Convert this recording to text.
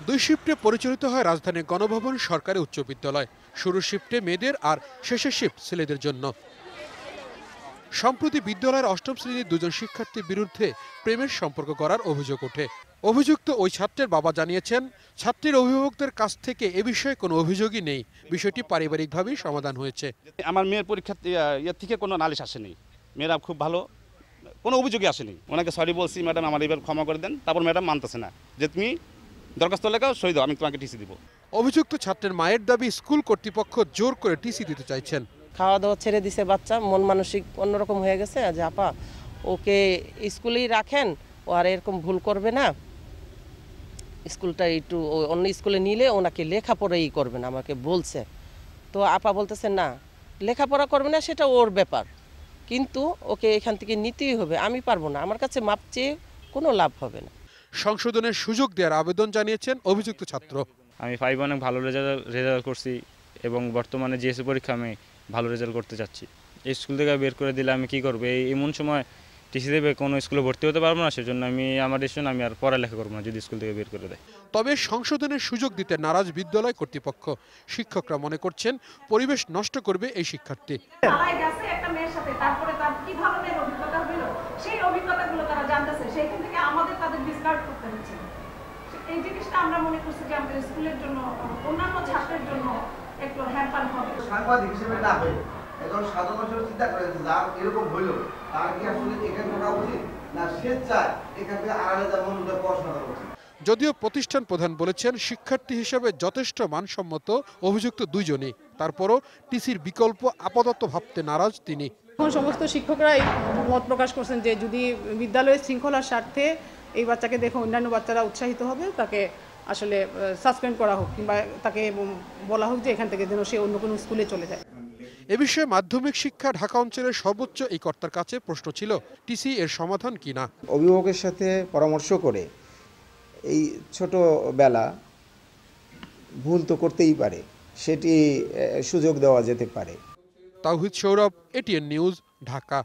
দুই শিফটে পরিচালিত হয় রাজধানীর গণভবন সরকারি উচ্চ বিদ্যালয়। শুরুর শিফটে মেয়েদের আর শেষের শিফট ছেলেদের জন্য। সম্প্রতি বিদ্যালয়ের অষ্টম শ্রেণীর দুজন শিক্ষার্থীর বিরুদ্ধে প্রেমের সম্পর্ক করার অভিযোগ ওঠে। অভিযুক্ত ওই ছাত্রের বাবা জানিয়েছেন, ছাত্রীর অভিভাবকদের কাছ থেকে এ বিষয়ে কোনো অভিযোগই নেই। বিষয়টি পারিবারিকভাবেই সমাধান হয়েছে। আমার মেয়ের পরীক্ষা থেকে কোনো নালিশ আসেনি, মেয়েরা খুব ভালো, কোনো অভিযোগই আসেনি। ওনাকে সরি বলছি, ম্যাডাম আমার এবার ক্ষমা করে দেন। তারপর ম্যাডাম মানতেছে না যে তুমি দরখাস্ত লেখাও, সই দাও, আমি তোমাকে টিসি দিব। অভিযুক্ত ছাত্রের মায়ের দাবি, স্কুল কর্তৃপক্ষ জোর করে টিসি দিতে চাইছেন। খাওয়া দাওয়া ছেড়ে দিছে, বাচ্চা মন মানসিক অন্যরকম হয়ে গেছে যে আপা ওকে স্কুলেই রাখেন, ও আর এরকম ভুল করবে না, স্কুলটা একটু অন্য স্কুলে নিলে ওনাকে লেখাপড়াই করবে না আমাকে বলছে। তো আপা বলতেছে না, লেখাপড়া করবে না সেটা ওর ব্যাপার, কিন্তু ওকে এখান থেকে নিতেই হবে, আমি পারবো না, আমার কাছে মাপ চেয়ে কোনো লাভ হবে না। সংশোধনের সুযোগ দেওয়ার আবেদন জানিয়েছেন অভিযুক্ত ছাত্র। আমি 5 অনেক ভালো রেজাল্ট করছি এবং বর্তমানে জিএসসি পরীক্ষা আমি ভালো রেজাল্ট করতে চাচ্ছি। এই স্কুল থেকে বের করে দিলে আমি কি করব? এই এমন সময় টিসি দেবে, কোনো স্কুলে ভর্তি হতে পারবো না, সেজন্য আমার ডিসিশন, আমি আর পড়ালেখা করবো না যদি স্কুল থেকে বের করে দেয়। তবে সংশোধনের সুযোগ দিতে নারাজ বিদ্যালয় কর্তৃপক্ষ। শিক্ষকরা মনে করছেন পরিবেশ নষ্ট করবে এই শিক্ষার্থী। একটা মেয়ের সাথে তারপরে তার কি ধরনের অভিজ্ঞতা হলো, সেই অভিজ্ঞতাগুলো তারা জানতেছে, সেইখান থেকে আমাদের তাদের ডিসকার্ড করতে হচ্ছে। এই জিনিসটা আমরা মনে করছি যে আমাদের স্কুলের জন্য, অন্যান্য ছাত্রের জন্য একটু হ্যাম্পার হবে। সাংবাদিক হিসেবে না হয়ে একজন সাধারণ মানুষ চিন্তা করেন যে যার এরকম হইল, তার কি আসলে এখানে থাকা উচিত না সে চায় এখান থেকে আড়ালে যেমন পড়াশোনা করা উচিত। যদিও প্রতিষ্ঠান প্রধান বলেছেন শিক্ষার্থী হিসেবে যথেষ্ট মানসম্মত অভিযুক্ত দুইজনই, তারপরও টিসির বিকল্প আপাতত ভাবতে নারাজ তিনি। এখন সমস্ত শিক্ষকরাই মত প্রকাশ করছেন যে যদি বিদ্যালয়ের শৃঙ্খলার স্বার্থে এই বাচ্চাকে দেখে অন্যান্য বাচ্চারা উৎসাহিত হবে, তাকে আসলে সাসপেন্ড করা হোক কিংবা তাকে বলা হোক যে এখান থেকে যেন সে অন্য কোনো স্কুলে চলে যায়। এ বিষয়ে মাধ্যমিক শিক্ষা ঢাকা অঞ্চলের সর্বোচ্চ এই কর্তার কাছে প্রশ্ন ছিল, টিসি এর সমাধান কিনা। অভিভাবকের সাথে পরামর্শ করে এই ছোটবেলা ভুল তো করতেই পারে, সেটি সুযোগ দেওয়া যেতে পারে। তাওহিদ সৌরভ, এটিএন নিউজ, ঢাকা।